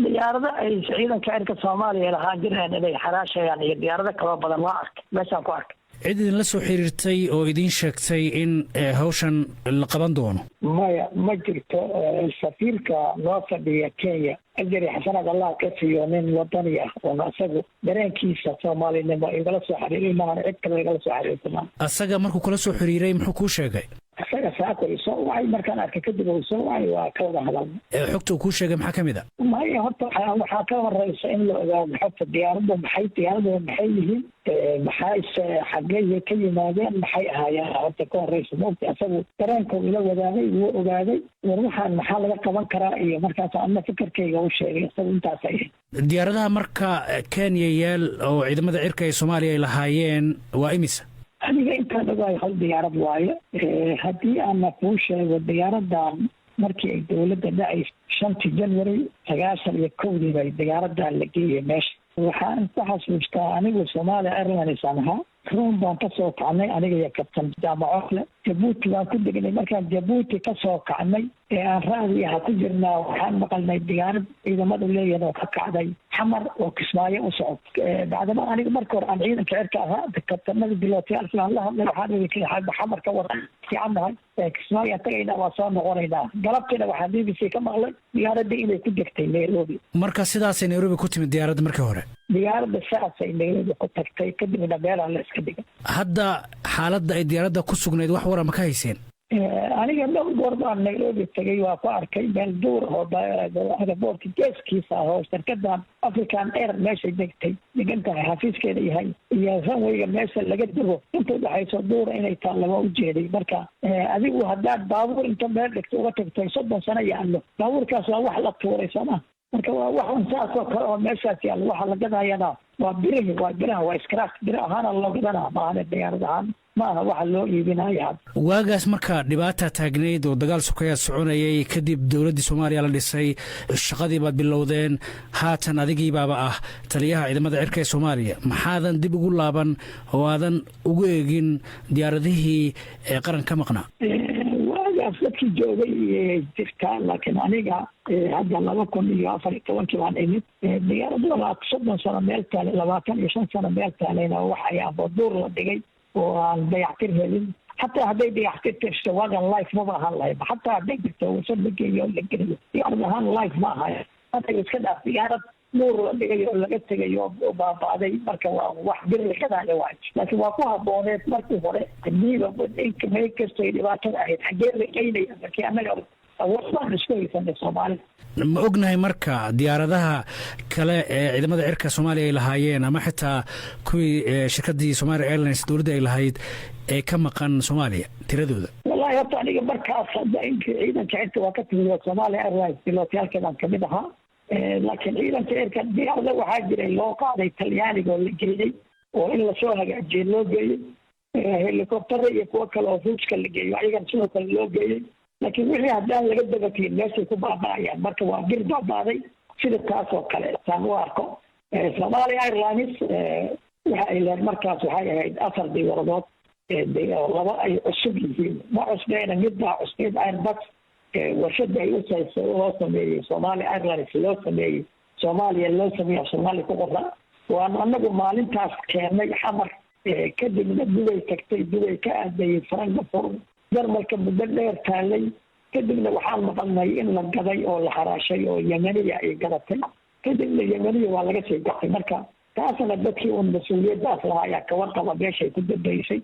diyaarada ay ciidanka cirka Soomaaliya lahaan jireen inay xaraashayaan iyo diyaarada kala badan waa arkay meeshaan ku arkay. cid idin la soo xiriirtay oo idin sheegtay in hawshan la qaban doono? maya ma jirto. safiirka noo fadhiya Kenya ajari xasanad allah ka siiyo nin wadani ah oo asagu dareenkiisa Soomaalinimo igala soo xiriiray maahan cid kale igala soo xiriirtay. asaga markuu kala soo xiriiray muxuu kuu sheegay? asaga saako isoo waxay markaan arkay kadib uu soo waay waa ka wada hadalnay. xogta uu kuu sheegay maxaa ka mid ah? maya horta waxaa ka horeysa in la ogaado xogta diyaaradu maxay yihiin maxayse xaggee ka yimaadeen maxay ahaayeen horta ka horeysa moogta asagu dareenka ila wadaagay wuu ogaaday waxaan maxaa laga qaban karaa iyo markaas ana fikirkayga u sheegay asagu intaas ay diyaaradaha marka Kenya yaal oo ciidamada cirka ee Soomaaliya ay lahaayeen waa imisa? aniga intaan ogaay hal diyaarad waaye. haddii aan kuu sheego diyaaradan markii ay dowladda dhacay 5 January 1991 bay diyaaradan la geeyay meesha. waxaan ku xasuustaa anigu Soomaaliya Airlines ahaa roon baan ka soo kacnay aniga iyo kabtan jaamacoole Jabuuti baan ku degnay. markaan Jabuuti ka soo kacnay ee aan raadi ah ku jirnaa waxaan maqalnay diyaarad ciidamada leeyahay oo ka kacday xamar oo Kismaayo u socod. bacdama aniga markii hore aan ciidanka cirka ahaa kabtanada bilootiyaal filan la hadlay waxaan idin ka xamar ka wada fiicanahay Kismaayo tagayna waa soo noqonaynaa. galabtiina waxaan BBC ka maqlay diyaaradda inay ku degtay Nairobi. marka sidaas Nairobi ku timid diyaaradda markii hore? diyaaradda saasay Nairobi ku tagtay kadibna meelaha la iska dhigay. hadda xaaladda ay diyaaradda ku sugnayd wax waran ma ka hayseen? aniga dhowr goor baan Nairobi tagay waa ku arkay meel duur oo airportka geeskiisa ah oo shirkadan African Air meesha degtay degantahay xafiiskeeda yahay iyo runwayga meesha laga dego inta waxayso duur inay taal laba u jeeday. marka adigu haddaad baabuur inta meel dhigto uga tagtay 30 sano yaallo baabuurkaas waa wax la tuuray sama. marka waa wax unsaas oo kale oo meeshaas yaallo waxa la gadayana waa biraha waa scratch bir ahaan loo gadanaa maahan diyaarad ahaan maaha waxa loo iibinayo. waagaas marka dhibaata taagneyd oo dagaal sokaya soconayay kadib dowladda Soomaaliya la dhisay shaqadii baad bilowdeen haatan adigii baaba ah taliyaha ciidamada cirka ee Soomaaliya maxaadan dib ugu laaban oo aadan ugu eegin diyaaradihii qaran ka maqnaa? dadkii joogay jirtaa laakiin aniga hadda 2014 baan imid diyaaradda 30 sano meel taale 25 sano meel taalena wax ay abaduur la dhigay oo aan dayactir helin. حتى هذي بيحكي اشتواغن لايف ما بها لايف حتى هذي بتوصل لقيه لقيه يعني هان لايف ما هاي هذا يسكت زيارة نور لقيه لقيه وبعدين مركب واحد بير كذا على واحد لكن واقوها بونات مركب هوري النيل وإنك ما يكسر لباكن أهيد حجر لقيه لكن أنا وصلنا نشوي في الصومال. ma ognahay marka diyaaradaha kale ee ciidamada cirka Soomaaliya ay lahaayeen ama xitaa kuwii shirkadii Somali Airlines dowladda ay lahayd ee ka maqan Soomaaliya tiradooda? wallahi horta aniga markaas hadda intii ciidanka cirka waa ka timid Somali Airlines pilotiyaalkeedan ka mid ahaa laakiin ciidanka cirka diyaarada waxaa jiray loo qaaday Talyaaniga oo la geeyay oo in la soo hagaajiyo loo geeyay helicopter iyo kuwa kale oo fuuska la geeyay ayagan sidoo kale loo geeyay laakiin wixii haddaan laga dabatiin meeshay ku baaba'ayaan marka waa bir baaba'day sida taas oo kale saan u arko. Somali Airlines waxa ay leedahay markaas waxay ahayd 4 diyaaradood laba ay cusub yihiin ma cusbeena mid baa cusbeed Airbus warshada ay u saysay oo sameeyay Somali Airlines loo sameeyay Soomaaliya loo sameeyay Soomaaliya ku qorra waan anagu maalintaas keenay xamar kadibna Dubai tagtay Dubai ka aaday Frankfurt jarmalka muddo dheer taalay kadibna waxaan maqalnay in la gaday oo la xaraashay oo Yemeniya ay gadatay kadibna Yemeniya waa laga sii gatay marka taasna dadkii uu mas'uuliyadaas lahaa ayaa ka warqaba meeshay ku dambeysay